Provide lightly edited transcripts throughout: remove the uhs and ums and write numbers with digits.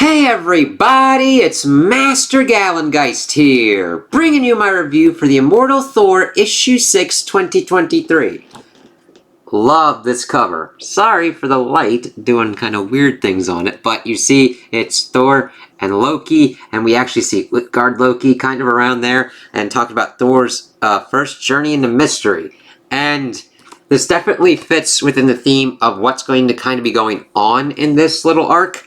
Hey everybody, it's Master Gallengeist here, bringing you my review for the Immortal Thor Issue 6 2023. Love this cover. Sorry for the light doing kind of weird things on it, but you see it's Thor and Loki, and we actually see Utgard Loki kind of around there, and talking about Thor's first journey into mystery. And this definitely fits within the theme of what's going to kind of be going on in this little arc,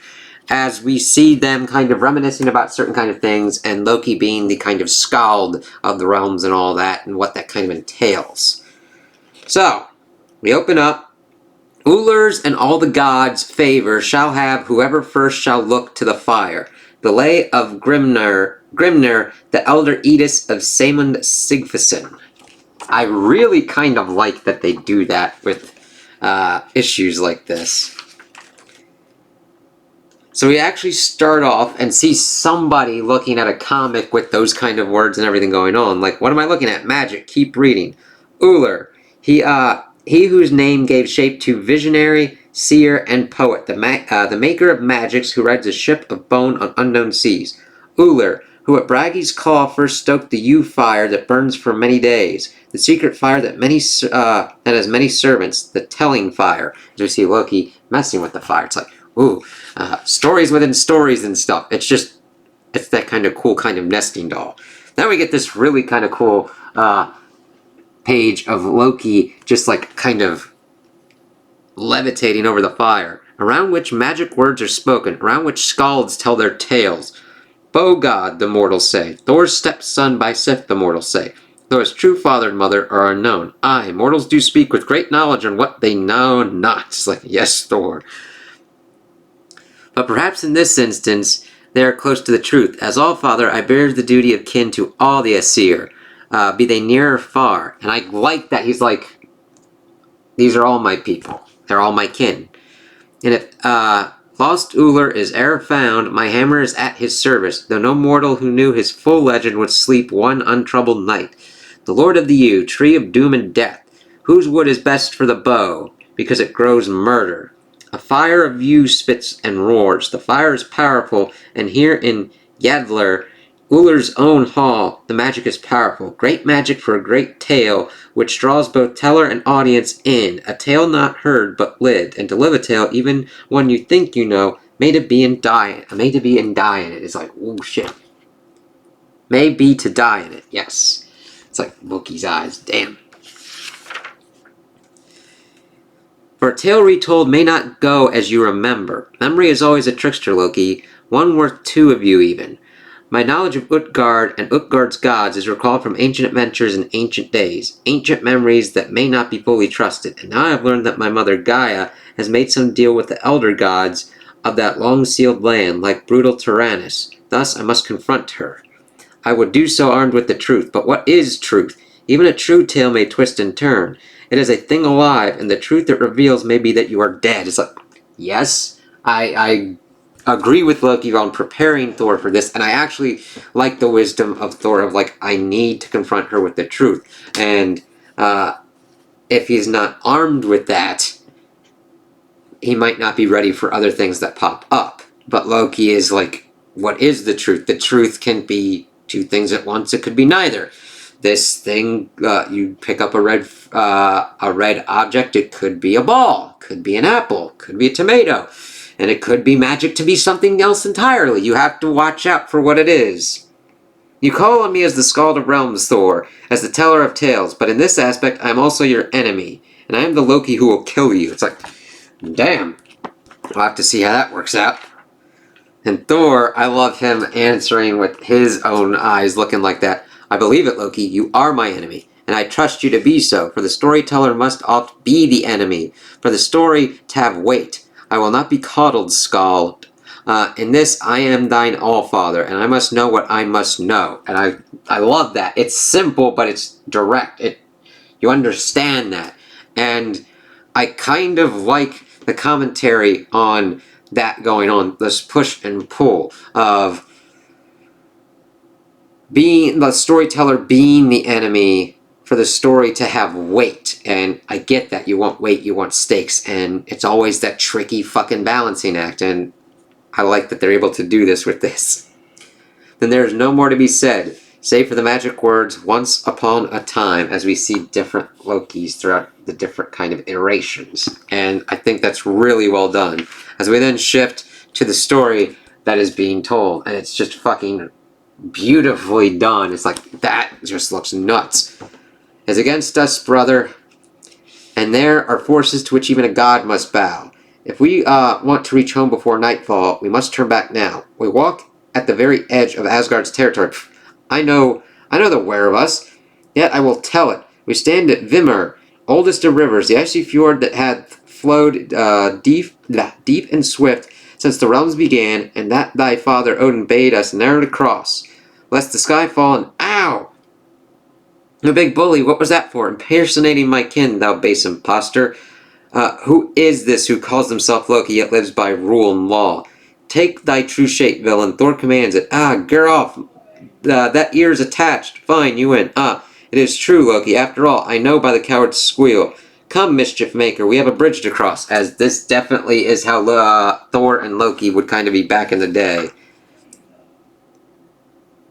as we see them kind of reminiscing about certain kind of things, and Loki being the kind of skald of the realms and all that, and what that kind of entails. So, we open up. Ullr's and all the gods' favor shall have whoever first shall look to the fire. The lay of Grimnir, the elder Edis of Saemund Sigfusson. I really kind of like that they do that with issues like this. So we actually start off and see somebody looking at a comic with those kind of words and everything going on. Like, what am I looking at? Magic. Keep reading. Ullr. He whose name gave shape to visionary, seer, and poet. The maker of magics who rides a ship of bone on unknown seas. Ullr, who at Bragi's call first stoked the yew fire that burns for many days. The secret fire that has many servants. The telling fire. As we see Loki messing with the fire. It's like, ooh, stories within stories and stuff. It's that kind of cool kind of nesting doll. Then we get this really kind of cool page of Loki just like kind of levitating over the fire, around which magic words are spoken, around which skalds tell their tales. Bogod, the mortals say. Thor's stepson by Sif, the mortals say. Though his true father and mother are unknown. Aye, mortals do speak with great knowledge on what they know not. It's like, yes, Thor. But perhaps in this instance, they are close to the truth. As all father, I bear the duty of kin to all the Aesir, be they near or far. And I like that he's like, these are all my people. They're all my kin. And if lost Ullr is e'er found, my hammer is at his service, though no mortal who knew his full legend would sleep one untroubled night. The Lord of the Yew, tree of doom and death, whose wood is best for the bow, because it grows murder. A fire of yew spits and roars. The fire is powerful, and here in Yadler, Ullr's own hall, the magic is powerful. Great magic for a great tale, which draws both teller and audience in. A tale not heard, but lived. And to live a tale, even one you think you know, made to be and die in it. It's like, oh shit. May be to die in it, yes. It's like Loki's eyes, damn. For a tale retold may not go as you remember. Memory is always a trickster, Loki, one worth two of you even. My knowledge of Utgard and Utgard's gods is recalled from ancient adventures in ancient days, ancient memories that may not be fully trusted, and now I have learned that my mother Gaia has made some deal with the elder gods of that long-sealed land, like brutal Tyrannus. Thus I must confront her. I would do so armed with the truth, but what is truth? Even a true tale may twist and turn. It is a thing alive, and the truth it reveals may be that you are dead. It's like, yes, I agree with Loki on preparing Thor for this, and I actually like the wisdom of Thor of like, I need to confront her with the truth. And if he's not armed with that, he might not be ready for other things that pop up. But Loki is like, what is the truth? The truth can be two things at once. It could be neither. This thing, you pick up a red object, it could be a ball, could be an apple, could be a tomato, and it could be magic to be something else entirely. You have to watch out for what it is. You call on me as the Skald of Realms, Thor, as the teller of tales, but in this aspect I am also your enemy, and I am the Loki who will kill you. It's like, damn. We'll have to see how that works out. And Thor, I love him answering with his own eyes looking like that. I believe it, Loki. You are my enemy, and I trust you to be so, for the storyteller must oft be the enemy, for the story to have weight. I will not be coddled, Skald. In this, I am thine all-father, and I must know what I must know. And I love that. It's simple, but it's direct. You understand that. And I kind of like the commentary on that going on, this push and pull of being the storyteller being the enemy for the story to have weight. And I get that. You want weight, you want stakes, and it's always that tricky fucking balancing act. And I like that they're able to do this with this. Then there is no more to be said, save for the magic words, once upon a time, as we see different Lokis throughout the different kind of iterations. And I think that's really well done. As we then shift to the story that is being told, and it's just fucking beautifully done. It's like, that just looks nuts. Is against us, brother, and there are forces to which even a god must bow. If we want to reach home before nightfall, we must turn back now. We walk at the very edge of Asgard's territory. I know the where of us, yet I will tell it. We stand at Vimmer, oldest of rivers, the icy fjord that had flowed deep and swift since the realms began, and that thy father Odin bade us ne'er to cross, lest the sky fall and ow! The big bully, what was that for? Impersonating my kin, thou base impostor. Who is this who calls himself Loki, yet lives by rule and law? Take thy true shape, villain. Thor commands it. Get off. That ear is attached. Fine, you win. It is true, Loki. After all, I know by the coward's squeal. Come, mischief maker, we have a bridge to cross. As this definitely is how Thor and Loki would kind of be back in the day.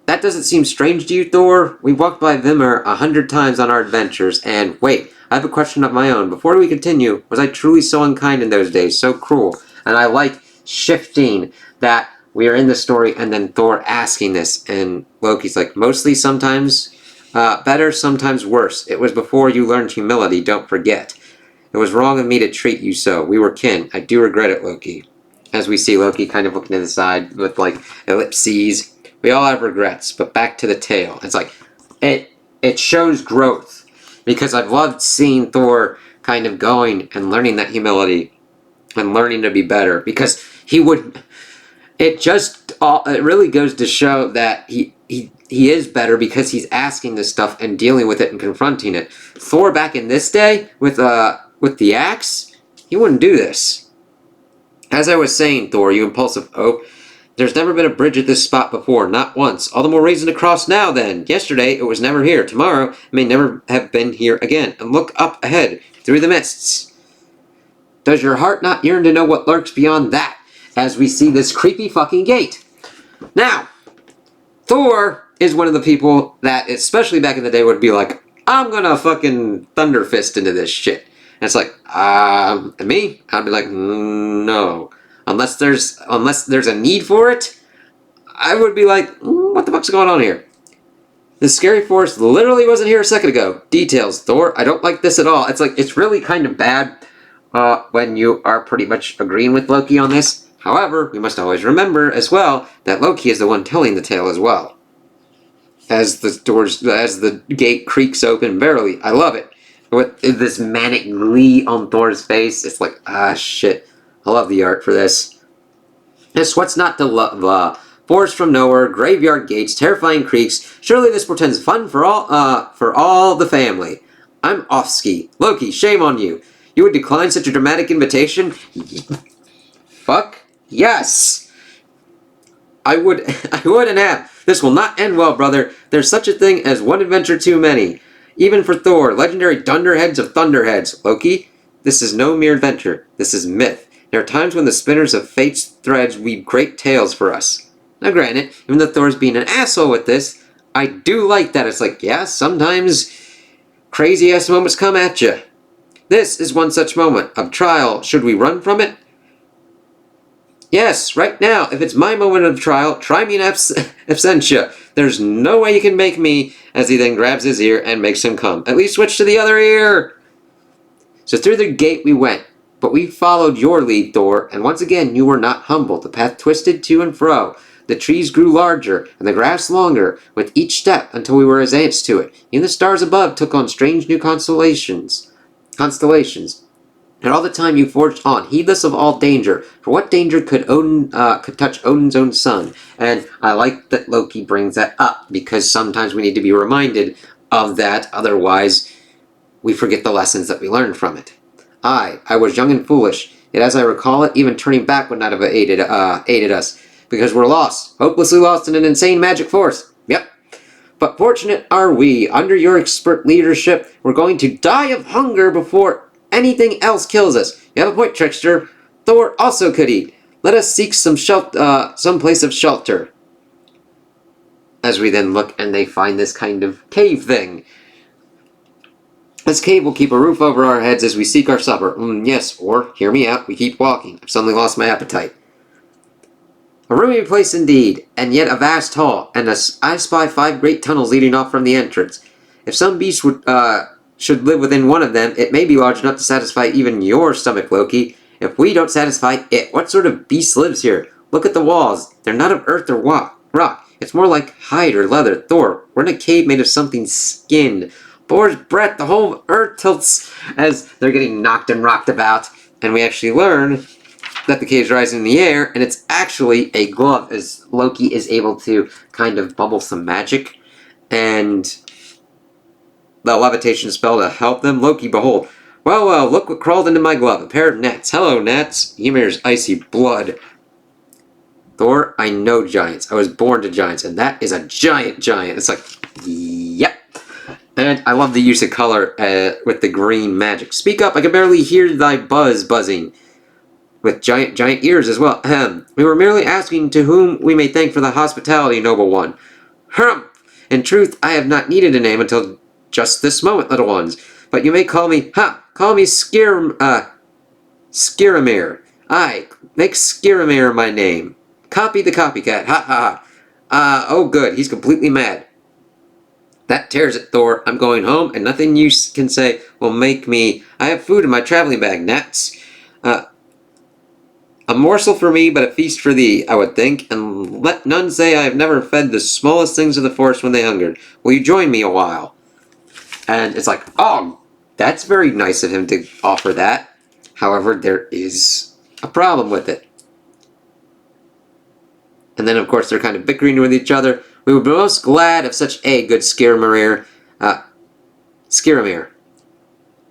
That doesn't seem strange to you, Thor? We walked by Vimmer 100 times on our adventures, and wait, I have a question of my own. Before we continue, was I truly so unkind in those days, so cruel? And I like shifting that we are in the story and then Thor asking this, and Loki's like, mostly sometimes better, sometimes worse. It was before you learned humility, don't forget. It was wrong of me to treat you so. We were kin. I do regret it, Loki. As we see Loki kind of looking to the side with like ellipses. We all have regrets, but back to the tale. It's like, it shows growth. Because I've loved seeing Thor kind of going and learning that humility and learning to be better. Because he would... It really goes to show that he is better because he's asking this stuff and dealing with it and confronting it. Thor back in this day with the axe, he wouldn't do this. As I was saying, Thor, you impulsive oaf, there's never been a bridge at this spot before, not once. All the more reason to cross now, then. Yesterday, it was never here. Tomorrow, it may never have been here again. And look up ahead, through the mists. Does your heart not yearn to know what lurks beyond that? As we see this creepy fucking gate. Now, Thor is one of the people that, especially back in the day, would be like, I'm gonna fucking thunder fist into this shit. And it's like, and me? I'd be like, no. Unless there's a need for it, I would be like, what the fuck's going on here? The scary force literally wasn't here a second ago. Details, Thor, I don't like this at all. It's like, it's really kind of bad when you are pretty much agreeing with Loki on this. However, we must always remember as well that Loki is the one telling the tale as well. As the gate creaks open, barely, I love it. With this manic glee on Thor's face, it's like, shit. I love the art for this. It's what's not to love. Forest from nowhere, graveyard gates, terrifying creeks. Surely this portends fun for all the family. I'm off ski. Loki, shame on you. You would decline such a dramatic invitation? Fuck yes. I wouldn't have. This will not end well, brother. There's such a thing as one adventure too many. Even for Thor, legendary dunderheads of thunderheads. Loki, this is no mere adventure. This is myth. There are times when the spinners of fate's threads weave great tales for us. Now granted, even though Thor's being an asshole with this, I do like that. It's like, yeah, sometimes crazy-ass moments come at you. This is one such moment of trial. Should we run from it? Yes, right now, if it's my moment of trial, try me in absentia. There's no way you can make me, as he then grabs his ear and makes him come. At least switch to the other ear. So through the gate we went, but we followed your lead, Thor, and once again you were not humble. The path twisted to and fro. The trees grew larger, and the grass longer, with each step until we were as ants to it. Even the stars above took on strange new constellations. And all the time you forged on, heedless of all danger. For what danger could touch Odin's own son? And I like that Loki brings that up, because sometimes we need to be reminded of that, otherwise we forget the lessons that we learned from it. I was young and foolish, yet as I recall it, even turning back would not have aided us, because we're lost, hopelessly lost in an insane magic force. Yep. But fortunate are we, under your expert leadership, we're going to die of hunger before anything else kills us. You have a point, Trickster. Thor also could eat. Let us seek some place of shelter. As we then look and they find this kind of cave thing. This cave will keep a roof over our heads as we seek our supper. Yes, or, hear me out, we keep walking. I've suddenly lost my appetite. A roomy place indeed, and yet a vast hall, and I spy 5 great tunnels leading off from the entrance. If some beast should live within one of them, it may be large enough to satisfy even your stomach, Loki. If we don't satisfy it, what sort of beast lives here? Look at the walls. They're not of earth or rock. It's more like hide or leather. Thor, we're in a cave made of something skinned. Thor's breath, the whole earth tilts as they're getting knocked and rocked about. And we actually learn that the cave's rising in the air, and it's actually a glove, as Loki is able to kind of bubble some magic, and the levitation spell to help them. Loki, behold. Well, look what crawled into my glove. A pair of gnats. Hello, gnats. Ymir's icy blood. Thor, I know giants. I was born to giants, and that is a giant. It's like, yep. And I love the use of color with the green magic. Speak up, I can barely hear thy buzzing. With giant ears as well. We were merely asking to whom we may thank for the hospitality, noble one. In truth, I have not needed a name until just this moment, little ones. But you may call me, Skiramir. Aye, make Skiramir my name. Copy the copycat, ha. Oh good, he's completely mad. That tears it, Thor. I'm going home, and nothing you can say will make me... I have food in my traveling bag, gnats. A morsel for me, but a feast for thee, I would think, and let none say I have never fed the smallest things of the forest when they hungered. Will you join me a while? And it's like, oh, that's very nice of him to offer that. However, there is a problem with it. And then, of course, they're kind of bickering with each other. We would be most glad of such a good Skiramir.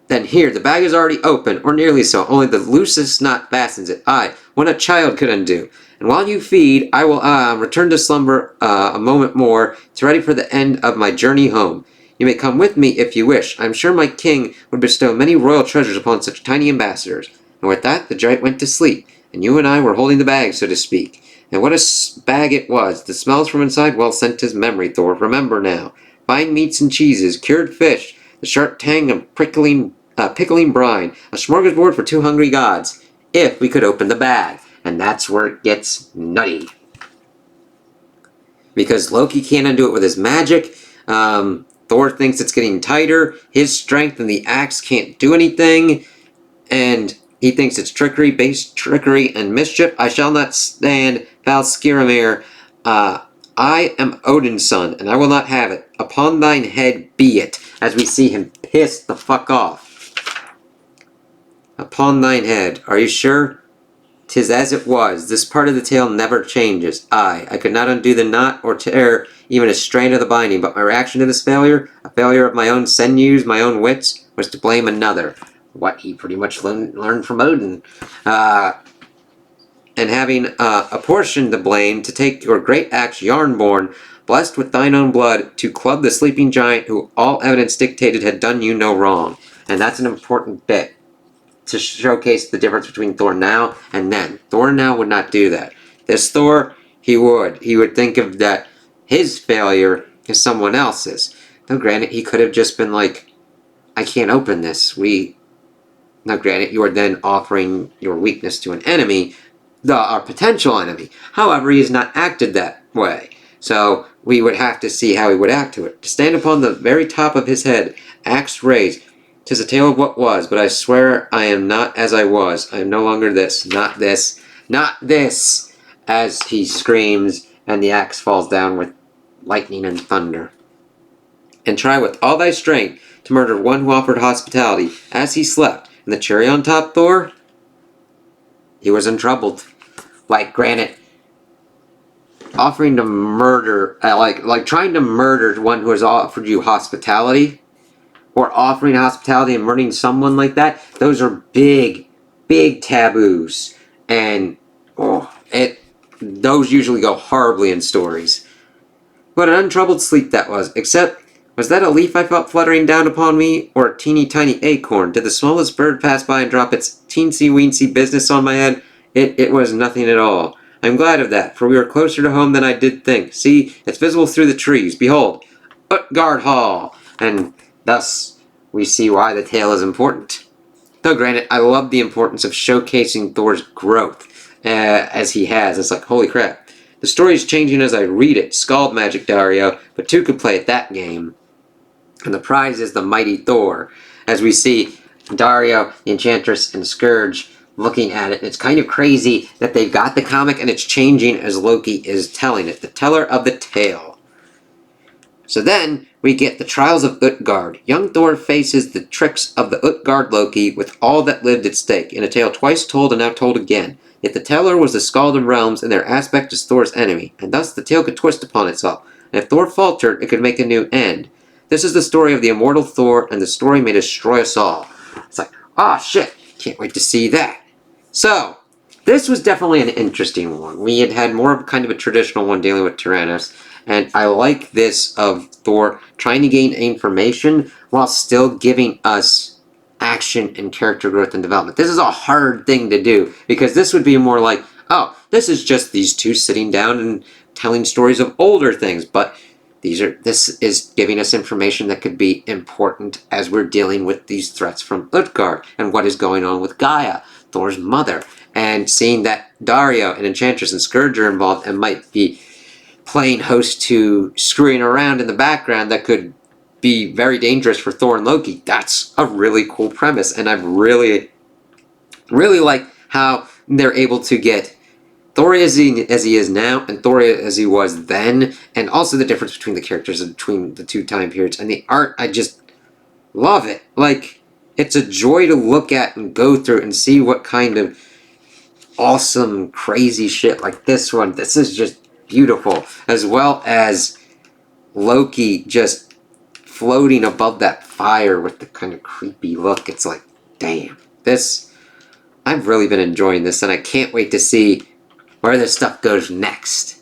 Then here, the bag is already open, or nearly so, only the loosest knot fastens it. Aye, what a child could undo. And while you feed, I will return to slumber a moment more, to ready for the end of my journey home. You may come with me if you wish. I am sure my king would bestow many royal treasures upon such tiny ambassadors. And with that, the giant went to sleep, and you and I were holding the bag, so to speak. And what a bag it was! The smells from inside well sent his memory, Thor. Remember now. Fine meats and cheeses, cured fish, the sharp tang of pickling brine, a smorgasbord for 2 hungry gods, if we could open the bag. And that's where it gets nutty. Because Loki can't undo it with his magic, Thor thinks it's getting tighter, his strength and the axe can't do anything, and he thinks it's trickery, base trickery, and mischief. I shall not stand, foul Skiramir. I am Odin's son, and I will not have it. Upon thine head be it, as we see him pissed the fuck off. Upon thine head. Are you sure? 'Tis as it was. This part of the tale never changes. I could not undo the knot or tear even a strand of the binding, but my reaction to this failure, a failure of my own sinews, my own wits, was to blame another. What he pretty much learned from Odin. And having a portion to blame, to take your great axe, Yarnborn, blessed with thine own blood, to club the sleeping giant who all evidence dictated had done you no wrong. And that's an important bit to showcase the difference between Thor now and then. Thor now would not do that. This Thor, he would. He would think of that his failure is someone else's. Now granted, he could have just been like, I can't open this. Now granted, you are then offering your weakness to an enemy, our potential enemy. However, he has not acted that way. So we would have to see how he would act to it. To stand upon the very top of his head, axe raised, 'tis a tale of what was, but I swear I am not as I was. I am no longer this, not this, not this, as he screams, and the axe falls down with lightning and thunder. And try with all thy strength to murder one who offered hospitality, as he slept. And the cherry on top, Thor? He was untroubled. Like, granted, offering to murder, like trying to murder one who has offered you hospitality, or offering hospitality and murdering someone like that, those are big, big taboos. And, those usually go horribly in stories. What an untroubled sleep that was, except, was that a leaf I felt fluttering down upon me, or a teeny tiny acorn? Did the smallest bird pass by and drop its teensy-weensy business on my head? It was nothing at all. I'm glad of that, for we are closer to home than I did think. See, it's visible through the trees. Behold, Utgard Hall. And thus, we see why the tale is important. Though granted, I love the importance of showcasing Thor's growth, as he has. It's like, holy crap. The story is changing as I read it. Scald magic, Dario, but two could play at that game. And the prize is the mighty Thor. As we see Dario, the Enchantress, and Scourge looking at it. It's kind of crazy that they've got the comic and it's changing as Loki is telling it. The teller of the tale. So then, we get the trials of Utgard. Young Thor faces the tricks of the Utgard Loki with all that lived at stake, in a tale twice told and now told again. Yet the teller was the Skaldum realms and their aspect is Thor's enemy, and thus the tale could twist upon itself. And if Thor faltered, it could make a new end. This is the story of the Immortal Thor, and the story may destroy us all. It's like, ah, shit, can't wait to see that. So, this was definitely an interesting one. We had more of kind of a traditional one dealing with Tyrannus, and I like this of Thor trying to gain information while still giving us action and character growth and development. This is a hard thing to do, because this would be more like, oh, this is just these two sitting down and telling stories of older things, but this is giving us information that could be important as we're dealing with these threats from Utgard and what is going on with Gaia, Thor's mother, and seeing that Dario and Enchantress and Scourge are involved and might be playing host to screwing around in the background that could be very dangerous for Thor and Loki. That's a really cool premise, and I've really like how they're able to get Thor as he is now and Thor as he was then, and also the difference between the characters and between the two time periods. And the art, I just love it. Like, it's a joy to look at and go through and see what kind of awesome, crazy shit like this one. This is just beautiful, as well as Loki just floating above that fire with the kind of creepy look. It's like, damn, I've really been enjoying this, and I can't wait to see where this stuff goes next.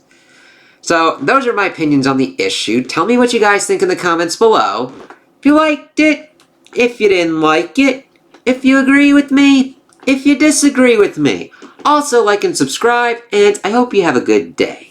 So, those are my opinions on the issue. Tell me what you guys think in the comments below. If you liked it, if you didn't like it, if you agree with me, if you disagree with me. Also, like and subscribe, and I hope you have a good day.